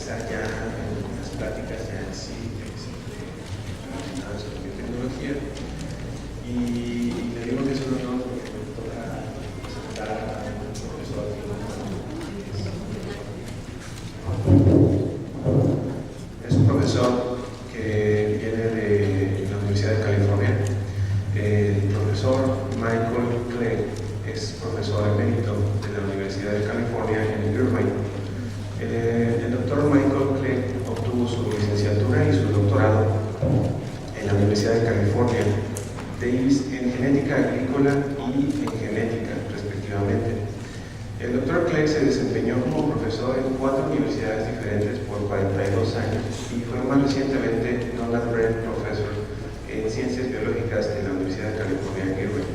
empezar ya las pláticas ya en sí, relacionadas con biotecnología. Y le digo que es un honor porque me toca presentar a un profesor es un profesor que viene de la Universidad de California. El profesor Michael Clegg es profesor emérito de la Universidad de California en Irvine. El doctor Michael Clegg obtuvo su licenciatura y su doctorado en la Universidad de California, Davis en genética agrícola y en genética, respectivamente. El doctor Clegg se desempeñó como profesor en 4 universidades diferentes por 42 años y fue más recientemente Honorary Professor en Ciencias Biológicas de la Universidad de California en Irvine.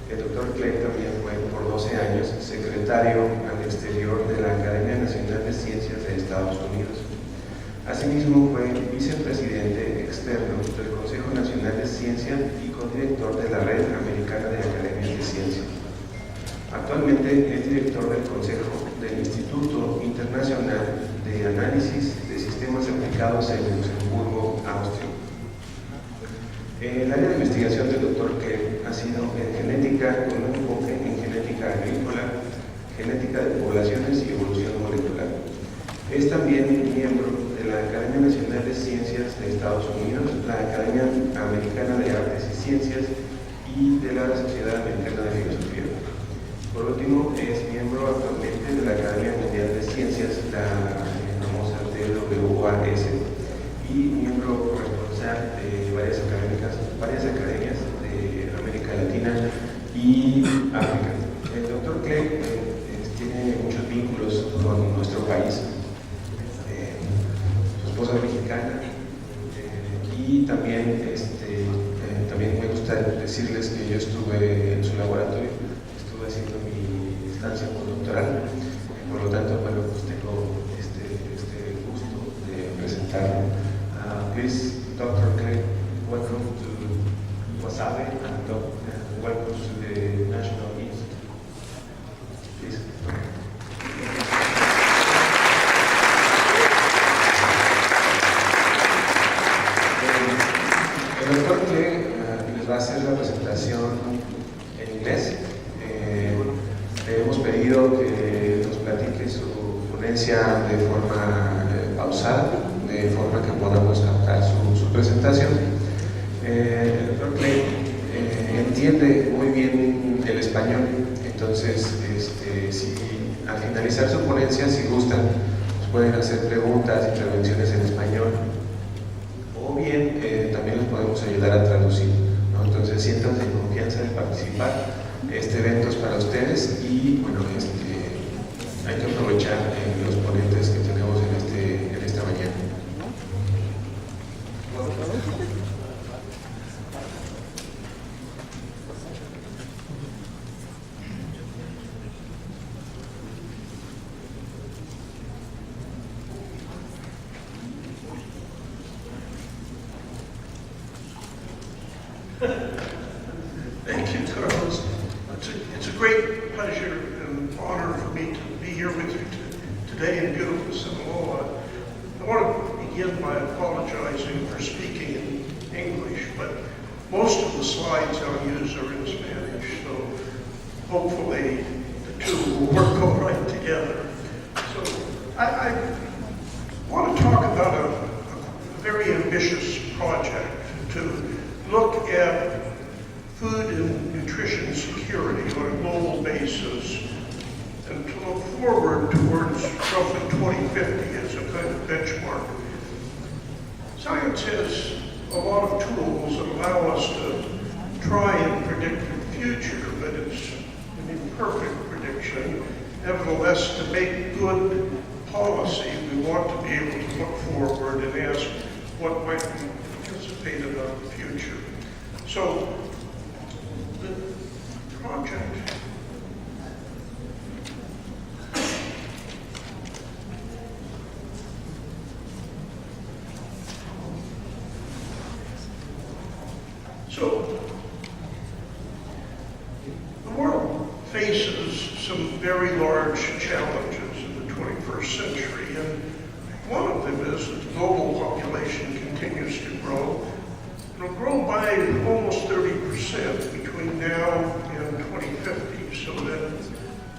El doctor Clegg también fue por 12 años secretario al exterior de la Academia Nacional de Ciencias de Estados Unidos. Asimismo, fue vicepresidente externo del Consejo Nacional de Ciencia y codirector de la Red Americana de Academias de Ciencia. Actualmente es director del Consejo del Instituto Internacional de Análisis de Sistemas Aplicados en Luxemburgo, Austria. El área de investigación del Dr. Clegg ha sido en genética con un enfoque en genética agrícola, genética de poblaciones y evolución molecular. Es también miembro de la Academia Nacional de Ciencias de Estados Unidos, la Academia Americana de Artes y Ciencias y de la Sociedad Americana de Filosofía. Por último, es miembro actualmente de la Academia Mundial de Ciencias, la famosa TWAS, y miembro corresponsal de varias academias de América Latina y África. El doctor Clegg tiene muchos vínculos con nuestro país. Su esposa es mexicana y también, también me gusta decirles que yo estuve en su laboratorio, estuve haciendo mi estancia postdoctoral, por lo tanto, bueno, pues tengo este gusto de presentarlo. Please, Dr. Clegg, welcome to Wasabe and welcome to the National Institute. Please. El doctor Clegg les va a hacer la presentación en inglés. Le hemos pedido que nos platique su ponencia de forma pausada, de forma que podamos captar su presentación. El doctor Clegg entiende muy bien el español, entonces si al finalizar su ponencia, si gustan, nos pueden hacer preguntas, intervenciones en español, o bien también los podemos ayudar a traducir, ¿no? Entonces siéntanse en confianza de participar. Este evento es para ustedes y bueno, hay que aprovechar los ponentes que tenemos en esta mañana. Thank you, Carlos. It's a great pleasure and honor for me to be here with you today in beautiful Sinaloa. I want to begin by apologizing for speaking in English, but most of the slides I'll use are in Spanish, so hopefully the two will work all right together. So I want to talk about a very ambitious project to look at food and nutrition security on a global basis and to look forward towards roughly 2050 as a kind of benchmark. Science has a lot of tools that allow us to try and predict the future, but it's an imperfect prediction. Nevertheless, to make good policy, we want to be able to look forward and ask what might be anticipated of the future. So, the project the world faces some very large challenges in the 21st century, and One of them is that the global population continues to grow. It'll grow by almost 30% between now and 2050, so that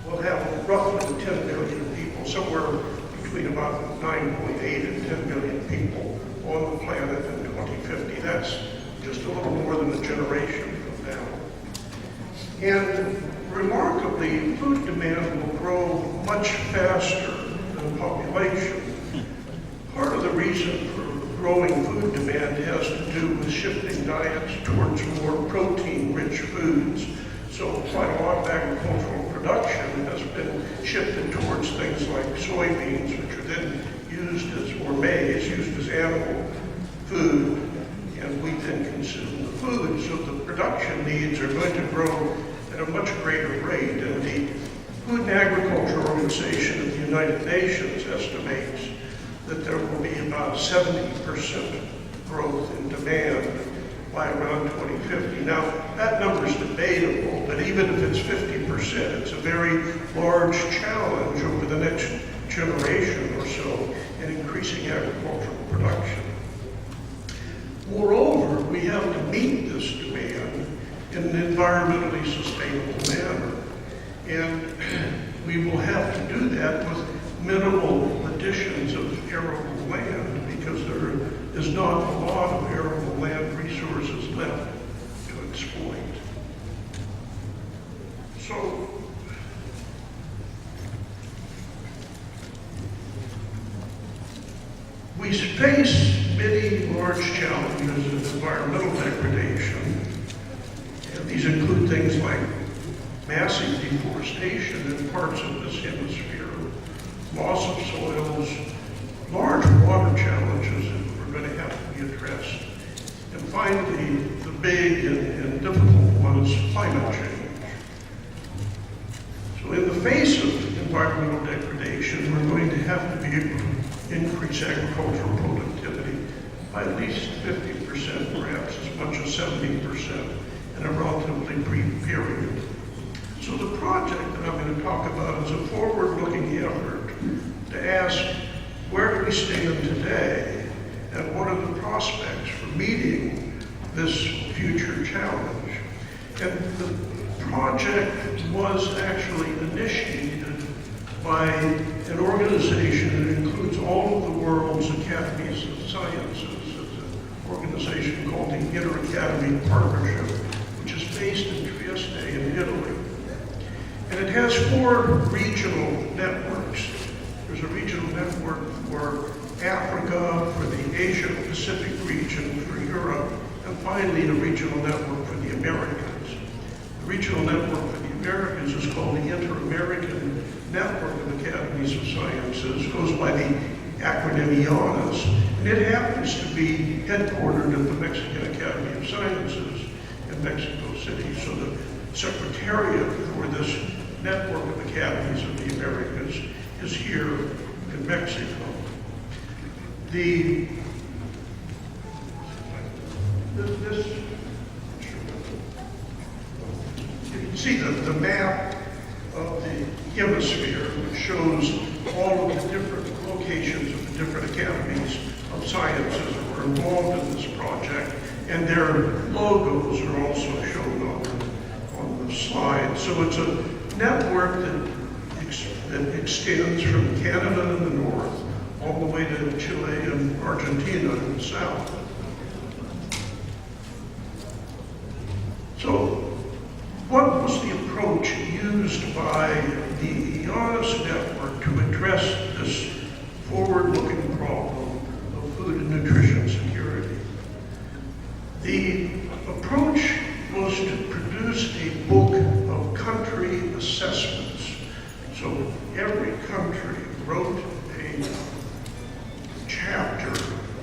we'll have roughly 10 billion people, somewhere between about 9.8 and 10 billion people on the planet in 2050. That's just a little more than a generation from now. And remarkably, food demand will grow much faster than population. Part of the reason for growing food demand has to do with shifting diets towards more protein-rich foods. So quite a lot of agricultural production has been shifted towards things like soybeans, which are then used as, or maize, used as animal food, and we then consume the food. So the production needs are going to grow at a much greater rate. And the Food and Agriculture Organization of the United Nations estimates that there will be about 70% growth in demand by around 2050. Now, that number is debatable, but even if it's 50%, it's a very large challenge over the next generation or so in increasing agricultural production. Moreover, we have to meet this demand in an environmentally sustainable manner. And we will have to do that with minimal additions of arable land, because there is not a lot of arable land resources left to exploit. So, we face many large challenges of environmental degradation, and these include things like massive deforestation in parts of this hemisphere, loss of soils, large water challenges that we're going to have to be addressed, and finally, the big and difficult one is climate change. So in the face of environmental degradation, we're going to have to be able to increase agricultural productivity by at least 50%, perhaps as much as 70% in a relatively brief period. So the project that I'm going to talk about is a forward-looking effort to ask, where do we stand today, and what are the prospects for meeting this future challenge? And the project was actually initiated by an organization that includes all of the world's academies of sciences. It's an organization called the Inter-Academy Partnership, which is based in Trieste in Italy. And it has 4 regional networks. There's a regional network for Africa, for the Asia-Pacific region, for Europe, and finally a regional network for the Americas. The regional network for the Americas is called the Inter-American Network of Academies of Sciences, goes by the acronym IANAS, and it happens to be headquartered at the Mexican Academy of Sciences in Mexico City. So the secretariat for this network of academies of the Americas is here in Mexico. You can see the map of the hemisphere, which shows all of the different locations of the different academies of sciences that were involved in this project, and their logos are also shown on the slide. So it's a network that extends from Canada in the north all the way to Chile and Argentina in the south. So what was the approach used by the IANAS network to address this forward-looking problem of food and nutrition security? The approach was to produce a book of country assessments. So every country wrote a chapter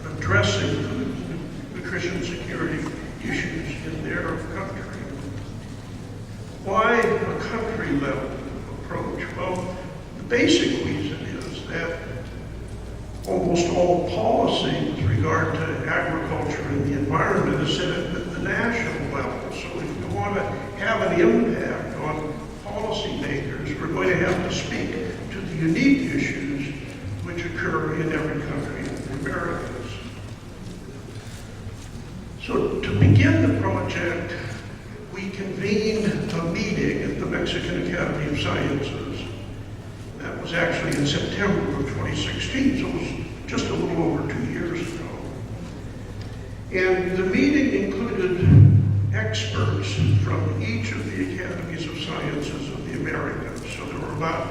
addressing the nutrition security issues in their country. Why a country-level approach? Well, the basic reason is that almost all policy with regard to agriculture and the environment is set at the national level. So if we want to have an impact on policymakers, we're going to have to speak to the unique issues which occur occur in every country in the Americas. So to begin the project, we convened a meeting at the Mexican Academy of Sciences. That was actually in September of 2016, so it was just a little over 2 years ago. And the meeting included experts from each of the Academies of Sciences of the Americas. So there were about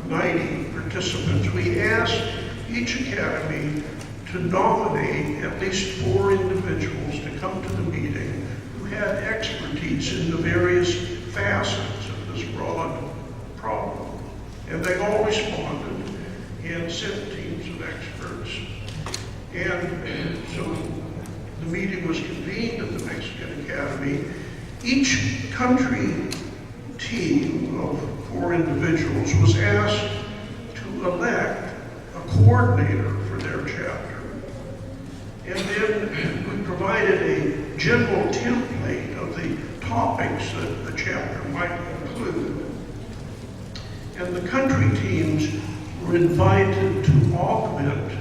90 participants. We asked each academy to nominate at least 4 individuals to come to the meeting who had expertise in the various facets of this broad problem. And they all responded and sent teams of experts. And so the meeting was convened at the Mexican Academy. Each country team of 4 individuals was asked to elect a coordinator for their chapter. And then we provided a general template of the topics that the chapter might include. And the country teams were invited to augment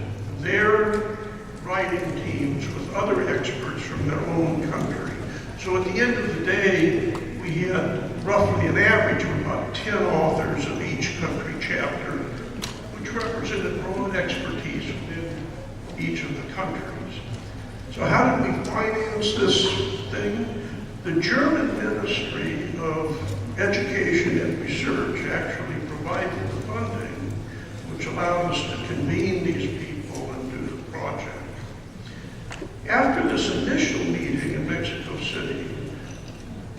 their writing teams with other experts from their own country. So at the end of the day, we had roughly an average of about 10 authors of each country chapter, which represented broad expertise within each of the countries. So how did we finance this thing? The German Ministry of Education and Research actually provided the funding, which allowed us to convene these people and do the project. After this initial meeting in Mexico City,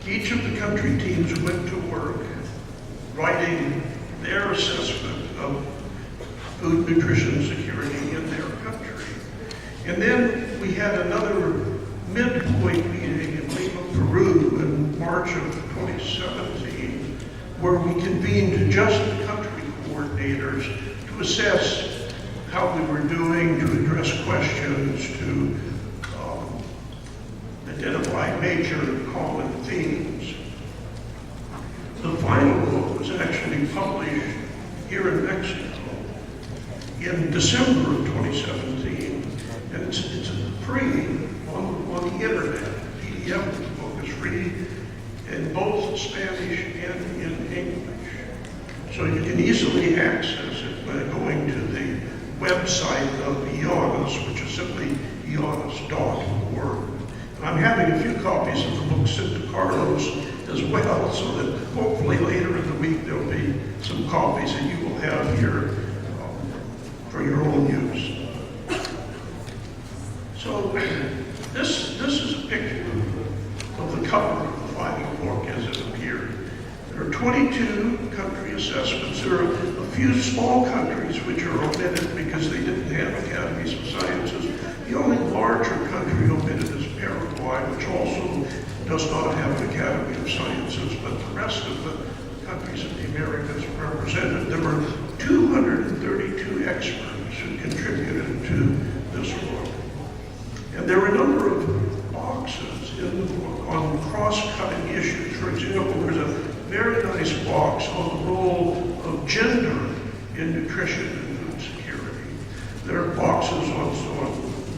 each of the country teams went to work writing their assessment of food, nutrition, security in their country. And then we had another midpoint meeting in Lima, Peru in March of 2017, where we convened just the country coordinators to assess how we were doing, to address questions, to identify major common themes. The final book was actually published here in Mexico in December of 2017, and it's free on the internet. The PDF of the book is free in both Spanish and in English. So you can easily access it by going to the website of IANAS, which is simply ianas.org. I'm having a few copies of the book sent to Carlos as well, so that hopefully later in the week there'll be some copies that you will have here for your own use. So this is a picture of the cover of the final book as it appeared. There are 22 country assessments. There are a few small countries which are omitted because they didn't have academies of sciences. The only larger country omitted is Paraguay, which also does not have an Academy of Sciences, but the rest of the countries of the Americas are represented. There were 232 experts who contributed to this book. And there were a number of boxes in the book on cross-cutting issues. For example, there's a very nice box on the role of gender in nutrition and food security. There are boxes on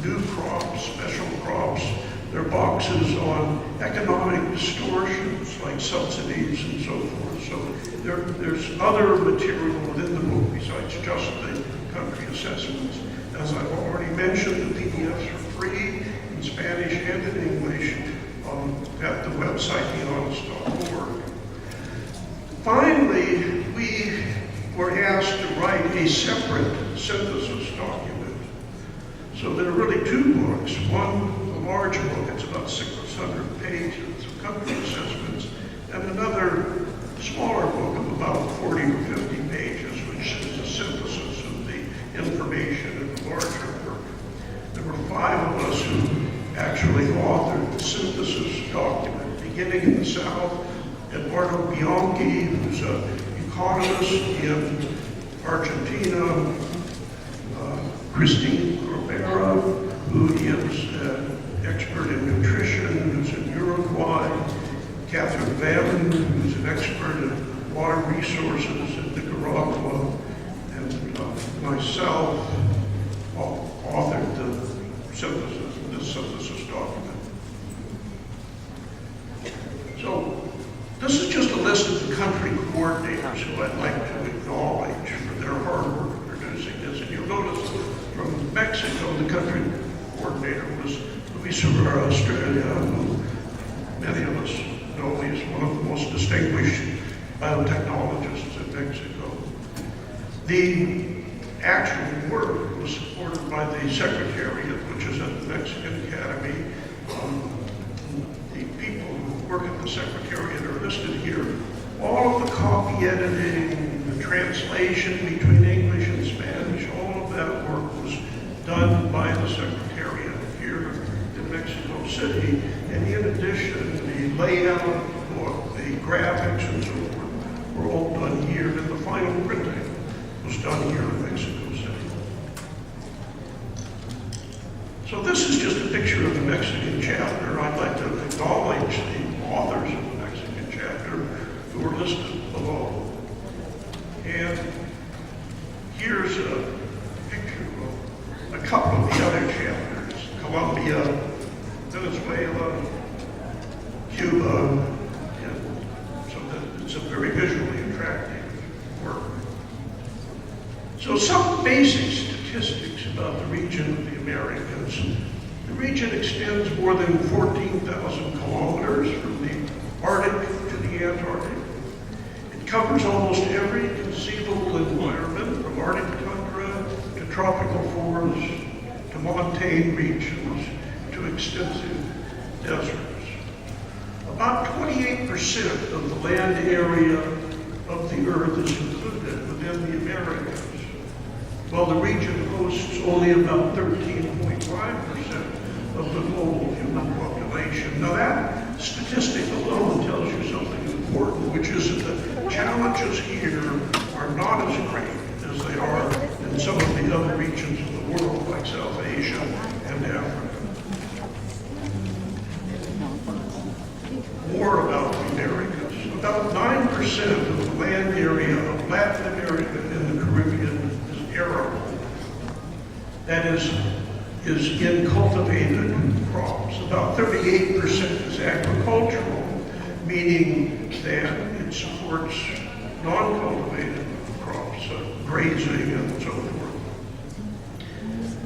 new crops, special crops. There are boxes on economic distortions like subsidies and so forth. So there's other material within the book besides just the country assessments. As I've already mentioned, the PDFs are free in Spanish and in English at the website ianas.org. Finally, we were asked to write a separate synthesis document. So there are really 2 books. One, a large book, it's about 600 pages of country assessments, and another smaller book of about 40 or 50 pages, which is a synthesis of the information in the larger work. There were 5 of us who actually authored the synthesis document, beginning in the South. Eduardo Bianchi, who's an economist in Argentina, Christine Corbera, who is an expert in nutrition, who's in Uruguay, Catherine Vannon, who's an expert in water resources in Nicaragua, and myself, synthesis document. So this is just a list of the country coordinators who I'd like to acknowledge for their hard work in producing this. And you'll notice from Mexico, the country coordinator was Luis Rivera, Australia, who many of us know he's one of the most distinguished biotechnologists in Mexico. The actual work was supported by the Secretariat, which is at the Mexican Academy. The people who work at the Secretariat are listed here. All of the copy editing, the translation between English and Spanish, all of that work was done by the Secretariat here in Mexico City. And in addition, the layout book, the graphics and so forth were all done here. And the final printing was done here in Mexico City. So this is just a picture of the Mexican chapter. I'd like to acknowledge the authors of the Mexican chapter who are listed below. And here's a picture of a couple of the other chapters: Colombia, Venezuela, Cuba, and so that it's a very visually attractive work. So some basic statistics about the region of the Americas. The region extends more than 14,000 kilometers from the Arctic to the Antarctic. It covers almost every conceivable environment, from Arctic tundra to tropical forests to montane regions to extensive deserts. About 28% of the land area of the Earth is included within the Americas, while the region hosts only about 13.5% of the global human population. Now that statistic alone tells you something important, which is that the challenges here are not as great as they are in some of the other regions of the world, like South Asia and Africa. More about the Americas. About 9% of the land area of Latin America and the Caribbean is arable. That is in cultivated crops. About 38% is agricultural, meaning that it supports non-cultivated crops, grazing and so forth.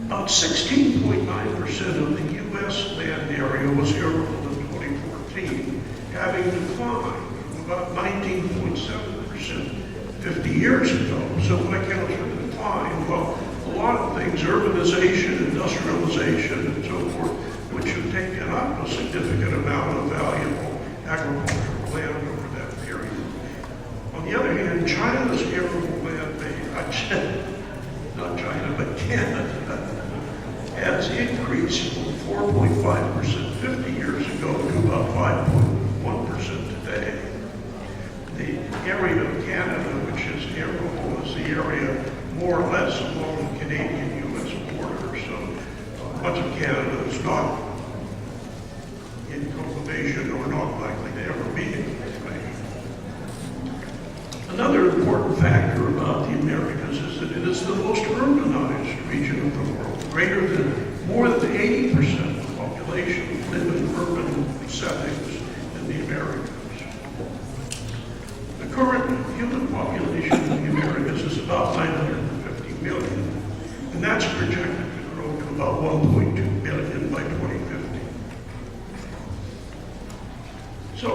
About 16.9% of the U.S. land area was arable in 2014, having declined from about 19.7% 50 years ago. So what accounts for the decline? Well, a lot of things: urbanization, industrialization, and so forth, which have taken up a significant amount of valuable agricultural land over that period. On the other hand, China's arable land base, not China, but Canada, has increased from 4.5% 50 years ago to about 5.1% today. The area of Canada, which is arable, is the area more or less along the Canadian-U.S. border. So much of Canada is not in cultivation or not likely to ever be in cultivation. Another important factor about the Americas is that it is the most urbanized region of the world. More than 80% of the population live in urban settings in the Americas. The current human population in the Americas is about 950 million, and that's projected to grow to about 1.2 billion by 2050. So,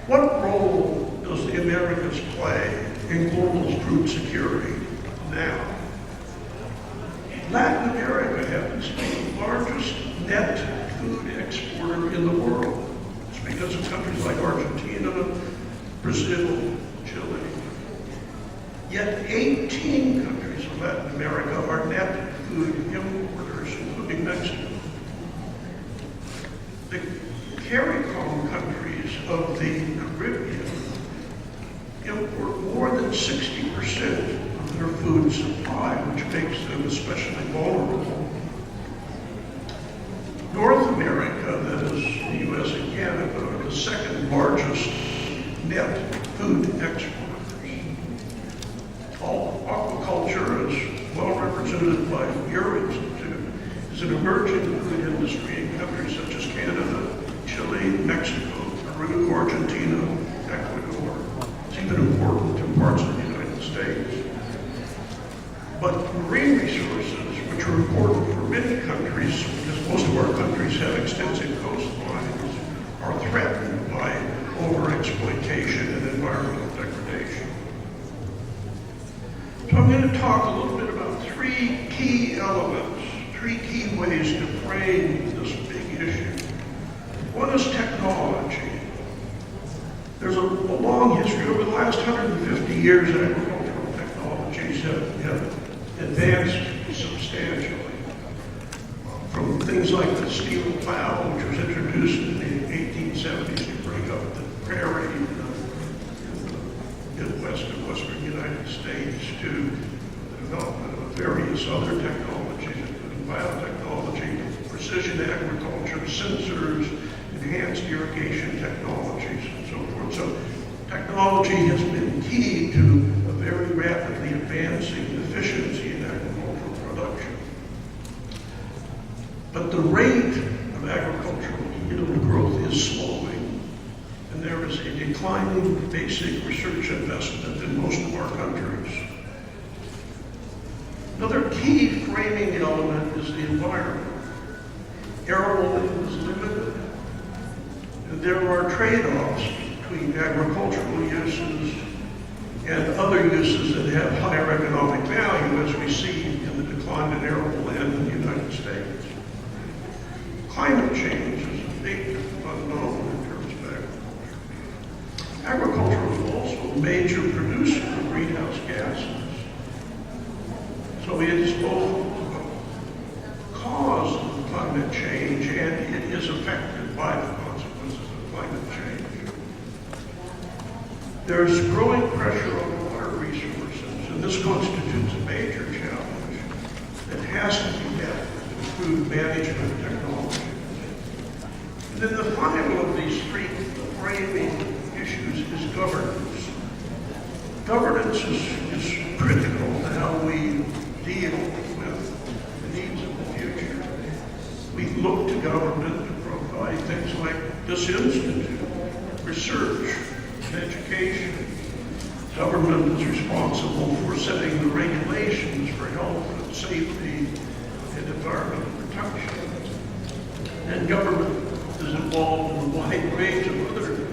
what role does the Americas play in global food security now? Latin America happens to be the largest net food exporter in the world. It's because of countries like Argentina, Brazil, Chile. Yet 18 countries of Latin America are net food importers, including Mexico. The CARICOM countries of the Caribbean import more than 60% of their food supply, which makes them especially vulnerable. North America, that is the U.S. and Canada, are the second largest net food exporters. Aquaculture, is well represented by your institute, is There's an emerging food industry in countries such as Canada, Chile, Mexico, Peru, Argentina, Ecuador. It's even important in parts of the United States. But marine resources, which are important for many countries, because most of our countries have extensive coastlines, are threatened by overexploitation and environmental degradation. So I'm going to talk a little bit about three key elements, three key ways to frame this big issue. One is technology. There's a long history. Over the last 150 years, agricultural technologies have advanced substantially. From things like the steel plow, which was introduced in the 1870s to break up the prairie in the Midwest and Western United States, to the development of various other technologies, including biotechnology, precision agriculture, sensors, enhanced irrigation technologies, and so forth. So technology has been key to a very rapidly advancing efficiency in agricultural production. But the rate of agricultural yield growth is slowing, and there is a declining basic research investment in most of our countries. Another key framing element is the environment. Arable land is limited, and there are trade-offs between agricultural uses and other uses that have higher economic value, as we see in the decline in arable land in the United States. Climate change is a big unknown in terms of agriculture. Agriculture is also a major producer of greenhouse gases. So it is both a cause of climate change and it is affected by the consequences of climate change. There's growing pressure on water resources, and this constitutes a major challenge that has to be met with improved management technology. And then the final of these three framing issues is governance. Governance is critical to how we deal with the needs of the future. We look to government to provide things like this institute, research, and education. Government is responsible for setting the regulations for health and safety and environmental protection. And government is involved in a wide range of other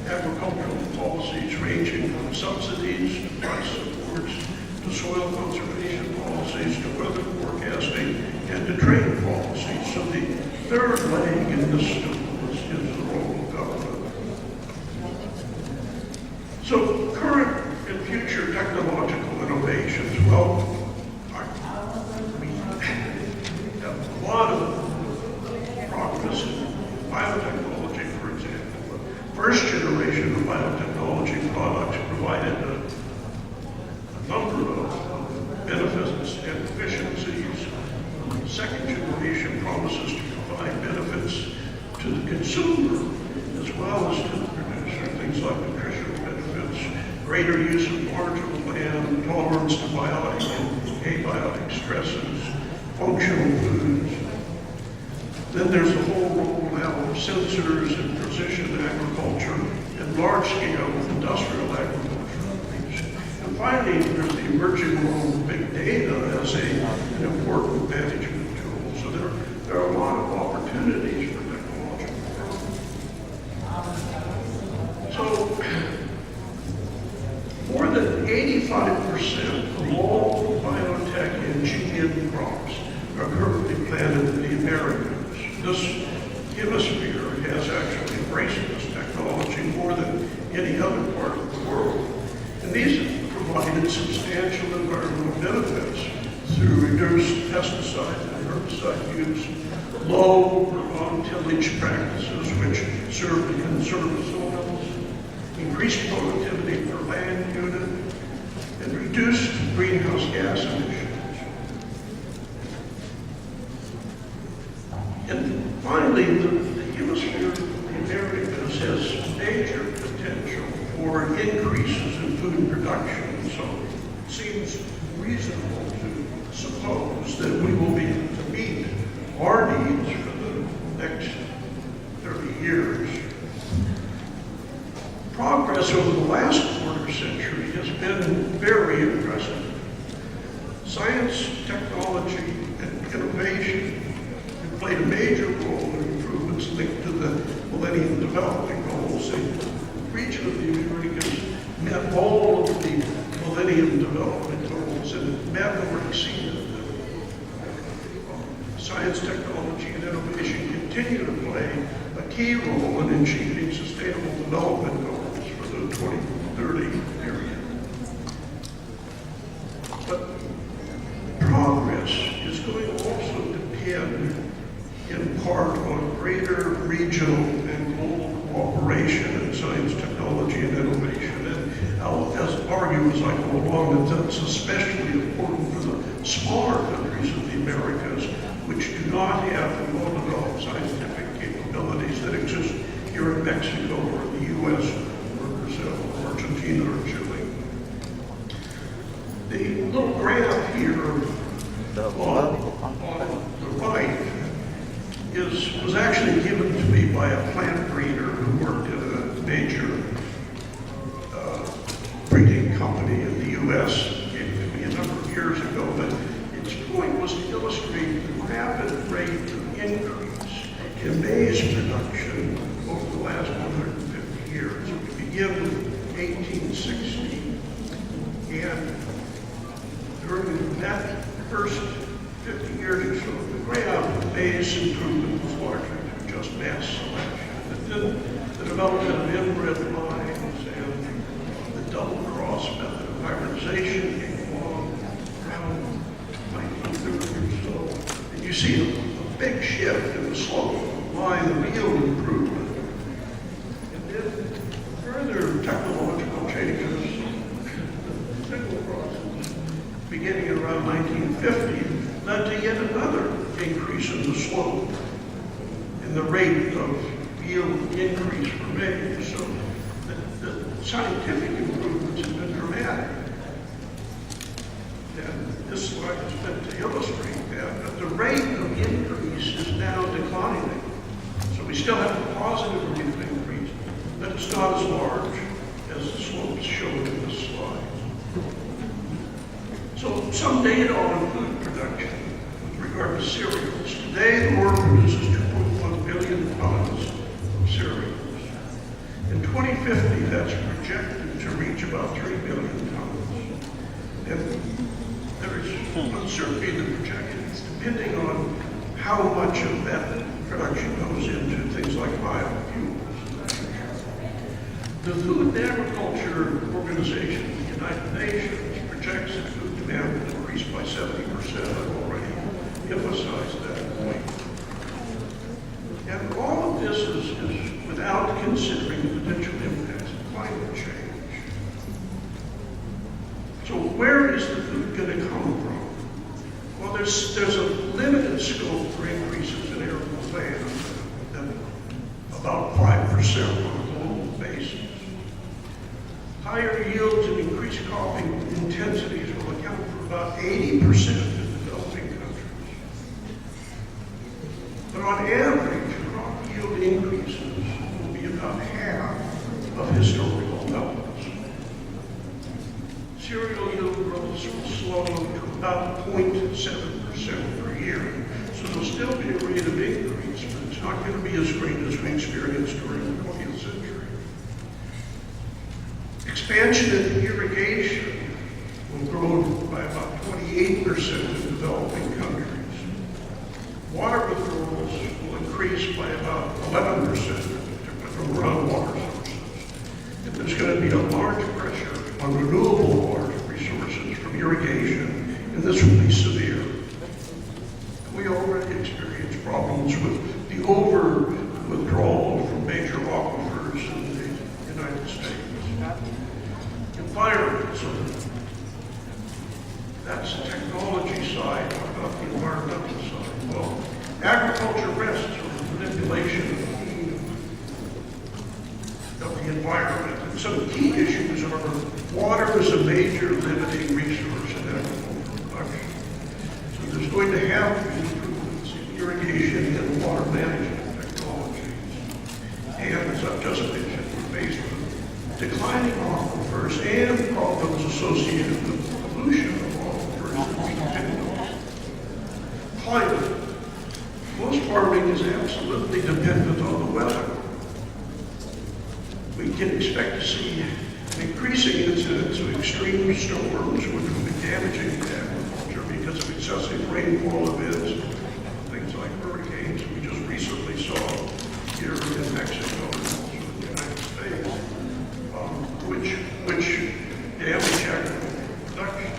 agricultural policies, ranging from subsidies to price supports to soil conservation policies to weather forecasting and to trade policies. So the third leg in this stool is the role of government. So current and future technological innovations, well, we have a lot of progress in biotechnology, for example. The first generation of biotechnology products provided a number of benefits and efficiencies. The second generation promises to provide benefits to the consumer as well as to the producer, things like nutritional benefits, greater use of marginal land, tolerance to biotic and abiotic stresses, functional foods. Then there's a whole role now of sensors and precision agriculture and large-scale industrial agriculture. And finally, there's the emerging role of big data as an important management tool. So there are a lot of opportunities for technological growth. So more than 85% of all biotech and GM crops are currently planted in the Americas. This hemisphere has actually embraced this technology more than any other part of the world. And these have provided substantial environmental benefits through reduced pesticide and herbicide use, low or non-tillage practices which serve to conserve soils, increased productivity per land unit, and reduced greenhouse gas emissions. And finally, the hemisphere of the Americas has major potential for increases in food production. So it seems reasonable to suppose that we will be able to meet our been very impressive. Science, technology, and innovation have played a major role in improvements linked to the Millennium Development Goals. The region of the Americas met all of the Millennium Development Goals and met or exceeded them. Science, technology, and innovation continue to play a key role in achieving sustainable development goals for the 2030 period. But progress is going to also depend in part on greater regional and global cooperation in science, technology, and innovation. And I'll argue as I go along that that's especially important for the smaller countries of the Americas, which do not have the well-developed scientific capabilities that exist here in Mexico or the U.S. or Brazil or Argentina or Chile. The little graph here on the right was actually given to me by a plant breeder who worked at a major breeding company in the U.S. Gave it to me a number of years ago, but its point was to illustrate the rapid rate of increase in maize production over the last 150 years. We begin with 1860, and during that first 50 years or so, the graph maize improvement was largely through just mass selection. And then the development of inbred lines and the double cross method of hybridization came along around 1930 or so. And you see a big shift in the slope of the line of yield improvement. And then further technological changes, the signal crosses, beginning around 1950, led to yet another increase in the slope in the rate of yield increase for maize. So the scientific improvements have been dramatic. And this slide is meant to illustrate that, but the rate of increase is now declining. So we still have a positive rate of increase, but it's not as large as the slopes shown in this slide. So some data on food production with regard to cereals. Today, the world produces 2.1 billion tons of cereals. In 2050, that's projected to reach about 3 billion tons. And there is uncertainty in the projections depending on how much of that production goes into things like biofuels. The Food and Agriculture Organization of the United Nations projects that food demand will increase by 70%. I've already emphasized that point. And all of this is without considering the potential impacts of climate change. So where is the food going to come from? Well, there's a limited scope for increases in arable land, about 5% on a global basis. Higher yields and increased cropping intensities will account for about 80% in developing countries. But on average, crop yield increases will be about half of historical levels. Cereal yield growth will slow to about 0.7% per year. So there'll still be a rate of increase, but it's not going to be as great as we experienced during the 20th century. Expansion in irrigation will grow by about 28% in developing countries. Water withdrawals will increase by about 11% from groundwater sources. And there's going to be a large pressure on renewable water resources from irrigation, and this will be severe. We already experience problems with the over-withdrawal from major aquifers in the United States. Environment, so that's the technology side. What about the environmental side? Well, agriculture rests on the manipulation of the environment. And some key issues are water is a major limiting resource in agricultural production. So there's going to have to be improvements in irrigation and water management technologies. And as I've just mentioned, we're faced with declining aquifers and problems associated with pollution of all first we depend on. Climate. Most farming is absolutely dependent on the weather. We can expect to see an increasing incidence of extreme storms, which will be damaging to agriculture because of excessive rainfall events, things like hurricanes we just recently saw here in Mexico and also in the United States, which damage agricultural production.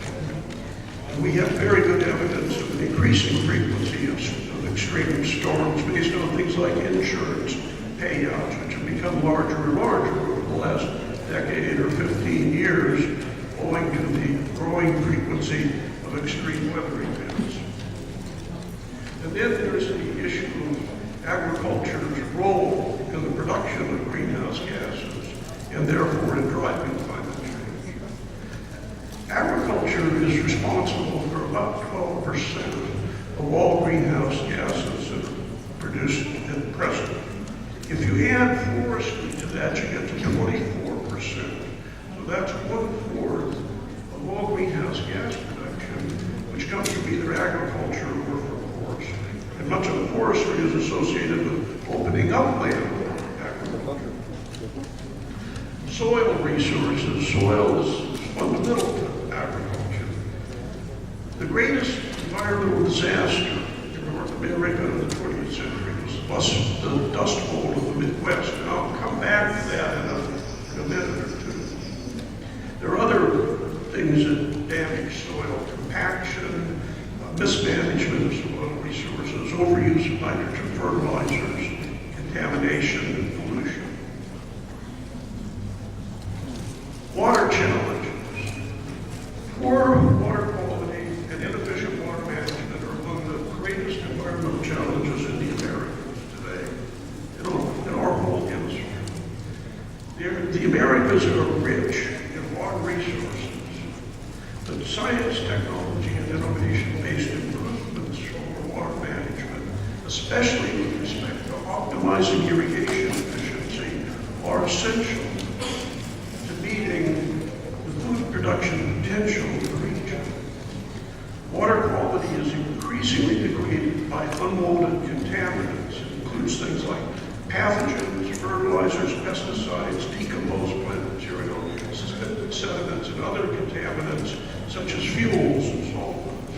And we have very good evidence of an increasing frequency of extreme storms based on things like insurance payouts, which have become larger and larger over the last decade or 15 years, owing to the growing frequency of extreme weather events. And then there's the issue of agriculture's role in the production of greenhouse gases, and therefore in driving climate change. Agriculture is responsible for about 12% of all greenhouse gases that are produced at present. If you add forestry to that, you get to 24%. So that's 1/4 of all greenhouse gas production, which comes from either agriculture or from forestry. And much of the forestry is associated with opening up land for agriculture. Soil resources. Soil is fundamental to agriculture. The greatest environmental disaster in North America in the 20th century was the Dust Bowl of the Midwest, and I'll come back to that in a minute or two. There are other things that damage soil: compaction, mismanagement of soil resources, overuse of nitrogen fertilizers, contamination, and pollution. Water challenges. Poor water quality and inefficient water management are among the greatest environmental challenges in the Americas today, in our whole hemisphere. The Americas are rich in water resources, but science, technology, and innovation-based improvements over water management, especially with respect to optimizing irrigation efficiency, are essential to meeting the food production potential of the region. Water quality is increasingly degraded by unwanted contaminants. It includes things like pathogens, fertilizers, pesticides, decomposed plant material, suspended sediments, and other contaminants such as fuels and solvents.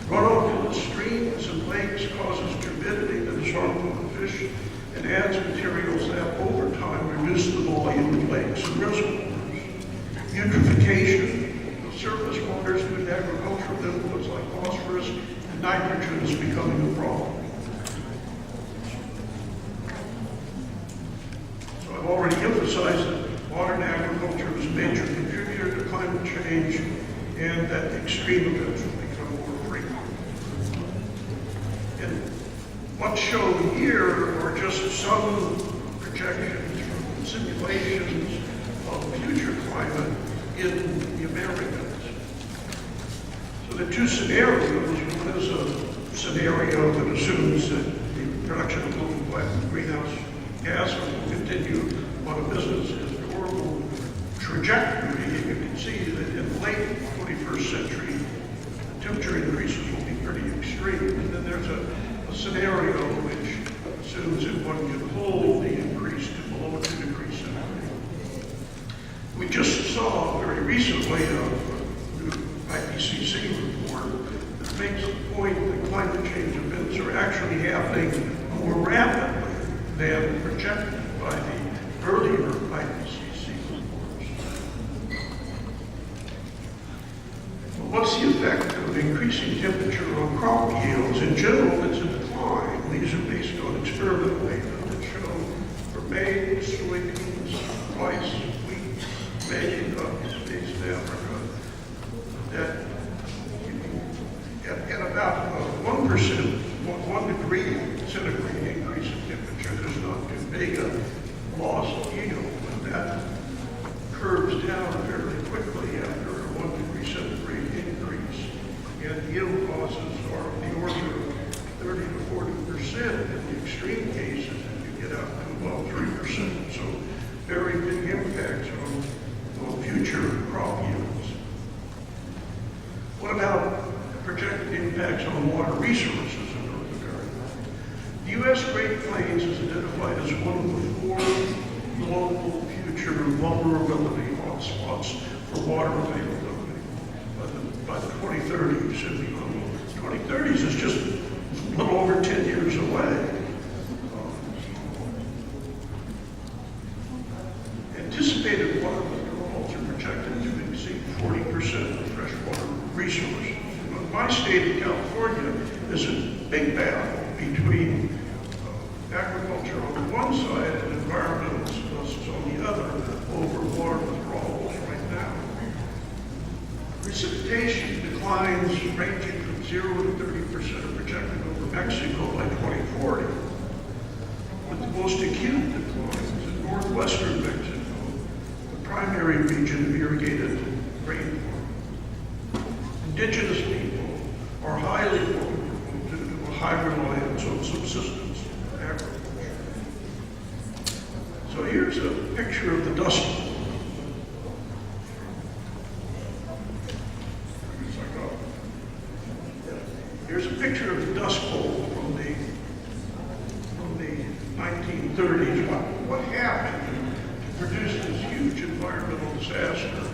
Runoff into streams and lakes causes turbidity that is harmful to fish and adds materials that over time reduce the volume of lakes and reservoirs. Eutrophication of surface waters due to agricultural inputs like phosphorus and nitrogen is becoming a problem. So I've already emphasized that water and agriculture is a major contributor to climate change and that extreme events will become more frequent. And what's shown here are just some projections from simulations of future climate in the Americas. So the two scenarios, one is a scenario that assumes that the production of global greenhouse gases will continue on a business as normal trajectory. You can see that in the late 21st century, the temperature increases will be pretty extreme. And then there's a scenario which assumes that one can hold the increase to below 2 degrees centigrade. We just saw very recently a new IPCC report that makes the point that climate change events are actually happening more rapidly than projected by the earlier IPCC reports. Well, what's the effect of increasing temperature on crop yields? In general, it's a decline. These are based on experimental data that show for maize, soybeans, rice, wheat, maize, East Africa, that at about 1%, 1 degree centigrade increase in temperature, there's not too big a loss of yield, but that curves down fairly quickly after a 1 degree centigrade increase. And yield losses are of the order of 30 to 40% in the extreme cases if you get out to about 3%. So very big impacts on future crop yields. on water resources in North America. The U.S. Great Plains is identified as one of the 4 global future vulnerability hotspots for water availability by the 2030s. And the 2030s is just a little over 10 years away. Anticipated water withdrawals are projected to exceed 40% of freshwater resources. My state of California is a big battle between agriculture on the one side and environmentalists on the other over water withdrawals right now. Precipitation declines ranging from 0 to 30% are projected over Mexico by 2040, with the most acute declines in northwestern Mexico, the primary region of irrigated rainfall. Indigenous people are highly vulnerable due to a high reliance on subsistence agriculture. So here's a picture of the Dust Bowl. Here's a picture of the Dust Bowl from the 1930s. What happened to produce this huge environmental disaster?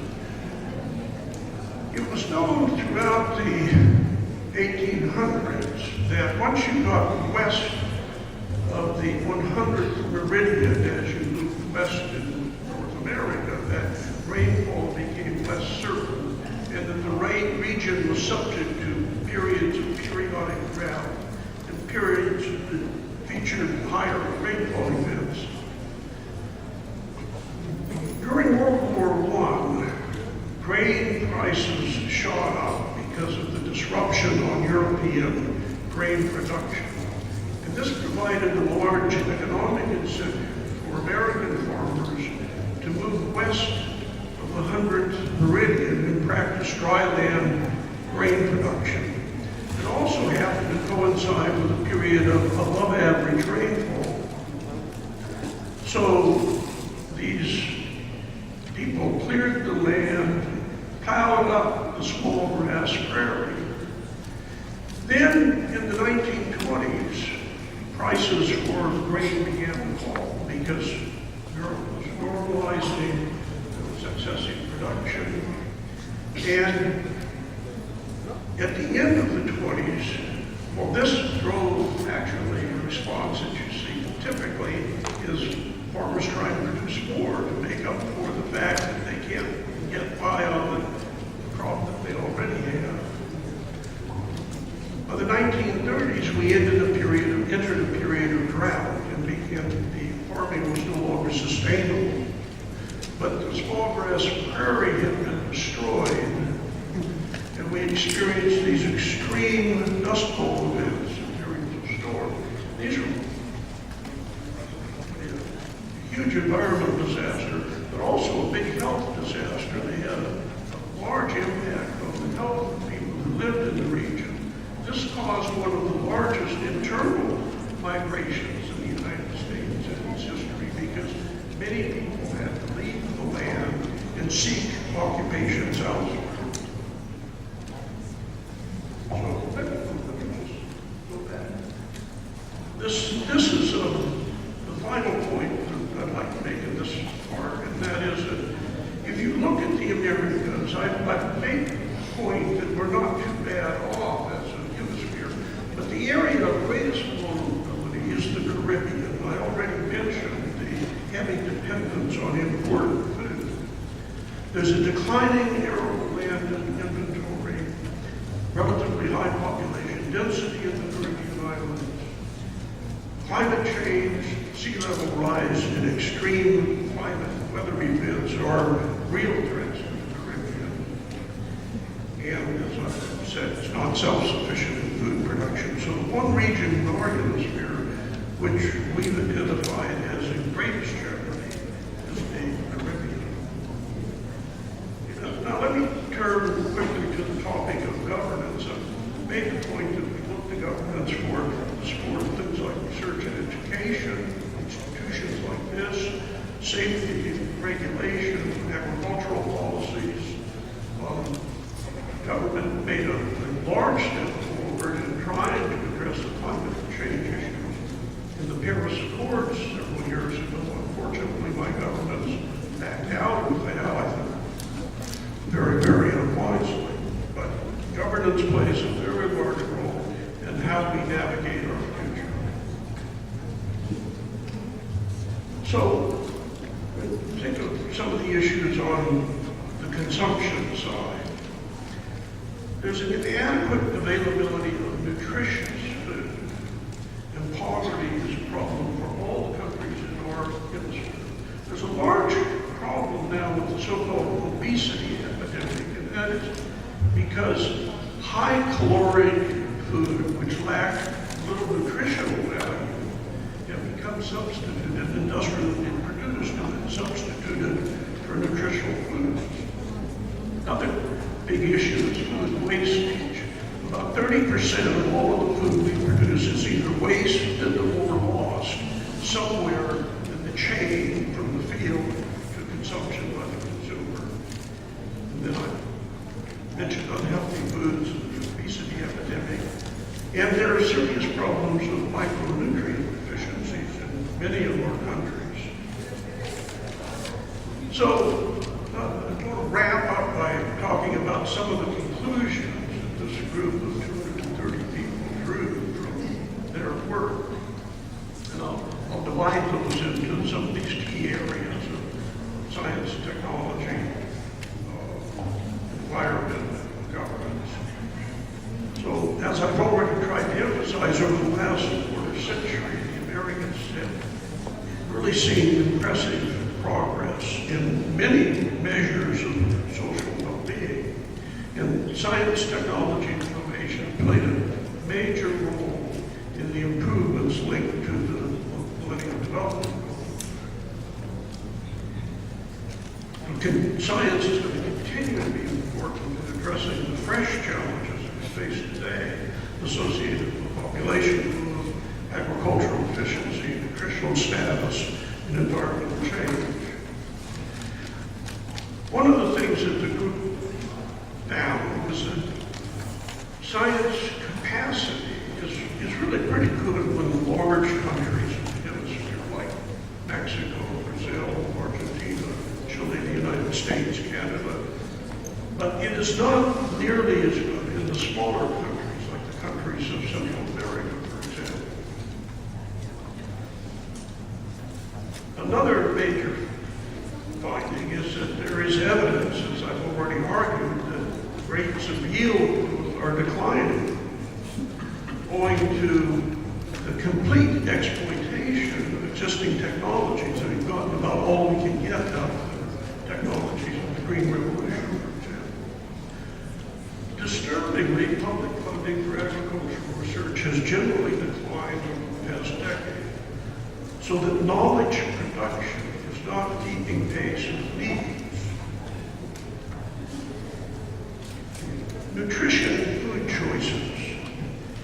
It was known throughout the 1800s that once you got west of the 100th meridian as you moved west in North America, that rainfall became less certain, and that the region was subject to periods of periodic drought and periods that featured higher rainfall events. During World War I, grain prices shot up because of the disruption on European grain production. And this provided a large economic incentive for American farmers to move west of the 100th meridian and practice dry land grain production. It also happened to coincide with a period of above average rainfall. So these people cleared the land, plowed up the small grass prairie. Then in the 1920s, prices for grain began to fall because Europe was normalizing, there was excessive production. And at the end of the 20s, well, this drove actually the response that you see typically is farmers trying to produce more to make up for the fact that they can't get by on the crop that they already have. By the 1930s, we entered a period of drought, and the farming was no longer sustainable. But the small grass prairie had been destroyed, and we experienced these extreme dust bowl events during the storm. These were a huge environmental disaster, but also a big health disaster. They had a large impact on the health of people who lived in the region. This caused one of the largest internal migrations in the United States in its history because many people had to leave the land and seek occupations elsewhere. So let me just go back. This is the final point that I'd like to make in this part, and that is that if you look at the Americas, I've made the point that we're not too bad off as a hemisphere, but the area of greatest vulnerability is the Caribbean. I already mentioned the heavy dependence on imported food. There's a declining arable land inventory, relatively high population density in the Caribbean islands, climate change, sea level rise, and extreme climate weather events are real threats to the Caribbean. And as I've said, it's not self-sufficient in food production. So the one region in our hemisphere which we've identified as the greatest jeopardy is the Caribbean. Now let me turn quickly to the topic of governance. I've made the point that we look to governance for support of things like research and education, institutions like this, safety, regulation, agricultural policies. Government made a large step forward in Paris Accords several years ago. Unfortunately, my government's backed out of that, I think, very, very unwisely. But governance plays a very large role in how we navigate our future. So, think of some of the issues on the consumption side. There's an inadequate availability of nutritious food, and poverty is a problem for all the countries in our hemisphere. There's a large problem now with the so-called obesity epidemic, and that is because high caloric food, which lack little nutritional value, have become substituted, industrially produced and substituted for nutritional foods. Another big issue is food wastage. About 30% of all of the food we produce is either wasted or lost somewhere in the chain from the field to consumption by the consumer. And then I mentioned unhealthy foods and the obesity epidemic. And there are serious problems of micronutrient deficiencies in many of our countries. So, I'm going to wrap up by talking about some of the conclusions that this group of 230 people drew from their work. And I'll divide those into some of these key areas of science, technology, environment, and governance. So, as I've already tried to emphasize, over the last quarter century, the Americans have really seen impressive progress in many measures of social well-being. And science, technology, and innovation played a major role in the improvements linked to the Millennium Development Goals. Science is going to continue to be important in addressing the fresh challenges we face today associated with population growth, agricultural efficiency, nutritional status, and environmental change. One of the things that the group found was that science capacity is really pretty good when large countries in the hemisphere like Mexico, Brazil, Argentina, Chile, the United States, Canada. But it is not nearly as good in the smaller countries like the countries of Central America, for example. Another major finding is that there is evidence, as I've already argued, that rates of yield are declining owing to the complete exploitation of existing technologies. And we've gotten about all we can get out of the technologies of the Green Revolution, for example. Disturbingly, public funding for agricultural research has generally declined over the past decade, so that knowledge production is not keeping pace with needs. Nutrition and food choices.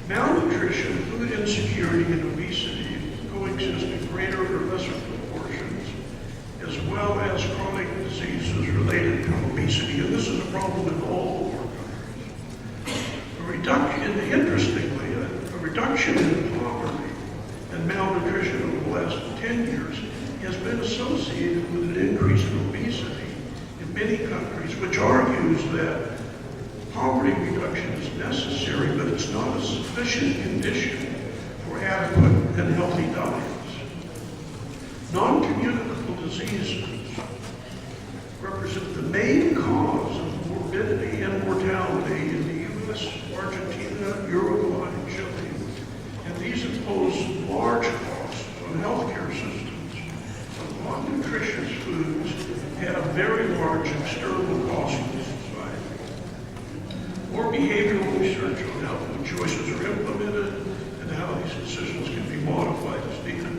Malnutrition, food insecurity, and obesity coexist in greater or lesser proportions, as well as chronic diseases related to obesity. And this is a problem in all of our countries. Interestingly, a reduction in poverty and malnutrition over the last 10 years has been associated with an increase in obesity in many countries, which argues that poverty reduction is necessary, but it's not a sufficient condition for adequate and healthy diets. Non-communicable diseases represent the main cause of morbidity and mortality in the U.S., Argentina, Uruguay, and Chile. And these impose large costs on healthcare systems. So non-nutritious foods have very large external costs to society. More behavioral research on how food choices are implemented and how these decisions can be modified as needed,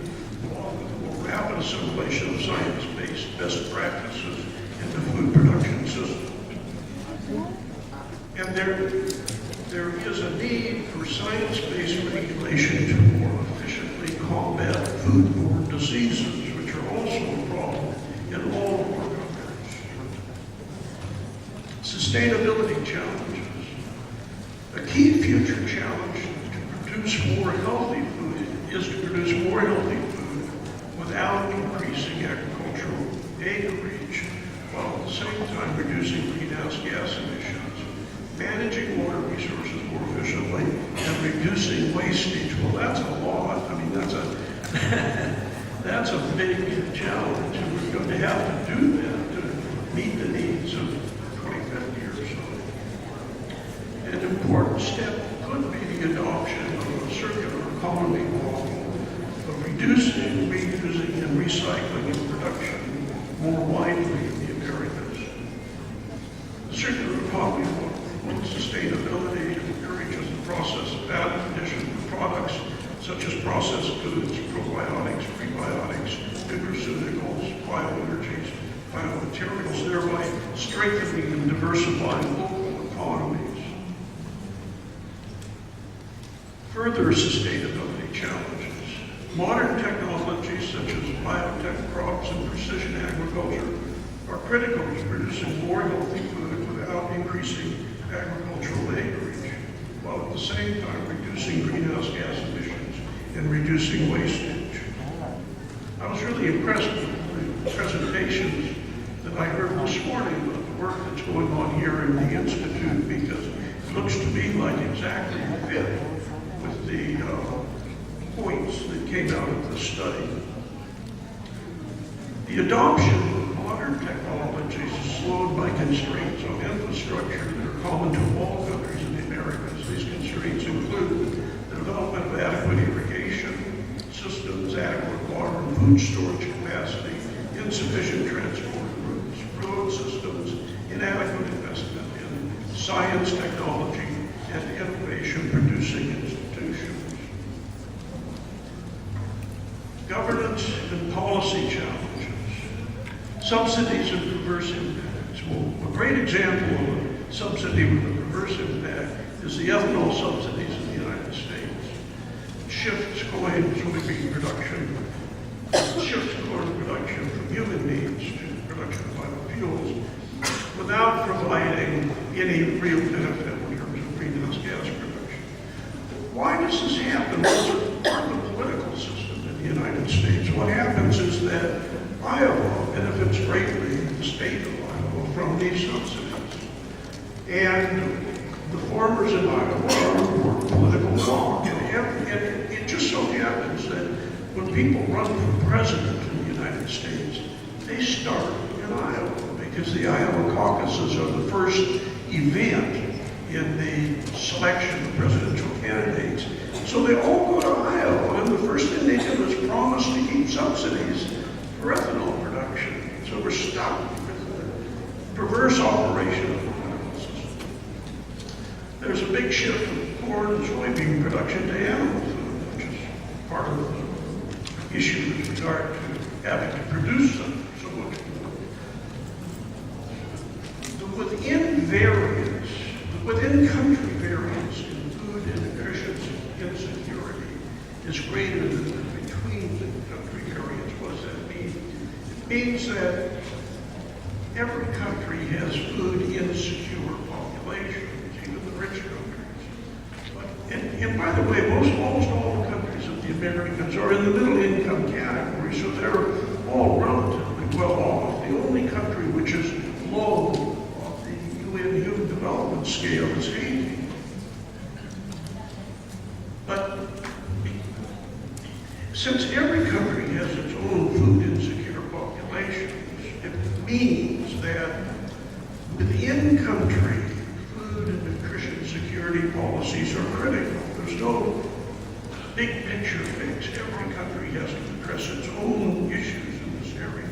along with the more rapid assimilation of science-based best practices into food production systems. And there is a need for science-based regulation to more efficiently combat foodborne diseases, which are also a problem in all of our countries. Sustainability challenges. A key future challenge to produce more healthy food is to produce more healthy food without increasing agricultural acreage, while at the same time reducing greenhouse gas emissions, managing water resources more efficiently, and reducing wastage. Well, that's a lot. I mean, that's a big challenge, and we're going to have to do that to meet the needs of 2050 or so. An important step could be the adoption of a circular economy model of reducing, reusing, and recycling in production more widely in the Americas. The circular economy model promotes sustainability and encourages the process of value addition of products such as processed foods, probiotics, prebiotics, nutraceuticals, bioenergies, biomaterials, thereby strengthening and diversifying local economies. Further sustainability challenges. Modern technologies such as biotech crops and precision agriculture are critical to producing more healthy food without increasing agricultural acreage, while at the same time reducing greenhouse gas emissions and reducing wastage. I was really impressed with the presentations that I heard this morning about the work that's going on here in the Institute, because it looks to me like exactly fit with the points that came out of the study. The adoption of modern technologies is slowed by constraints on infrastructure that are common to all countries in the Americas. These constraints include the development of adequate irrigation systems, adequate water and food storage capacity, insufficient transport routes, road systems, inadequate investment in science, technology, and innovation-producing institutions. Governance and policy challenges. Subsidies and perverse impacts. Well, a great example of a subsidy with a perverse impact is the ethanol subsidies in the United States. Shifts soybean production, shifts corn production from human needs to production of biofuels without providing any real benefit in terms of greenhouse gas production. Why does this happen? Well, it's part of the political system in the United States. What happens is that Iowa benefits greatly, the state of Iowa, from these subsidies. And the farmers in Iowa are an important political bloc. And it just so happens that when people run for president in the United States, they start in Iowa, because the Iowa caucuses are the first event in the selection of presidential candidates. So they all go to Iowa, and the first thing they do is promise to keep subsidies for ethanol production. So we're stuck with the perverse operation of the political system. There's a big shift from corn and soybean production to animal food, which is part of the issue with regard to having to produce so much food. The within-country variance in food and nutrition insecurity is greater than the between-country variance. What does that mean? It means that every country has food-insecure populations, even the rich countries. And by the way, almost all the countries of the Americas are in the middle-income category, so they're all relatively well off. The only country which is low on the UN Human Development Scale is Haiti. But since every country has its own food-insecure populations, it means that within-country food and nutrition security policies are critical. There's no big picture fix. Every country has to address its own issues in this area.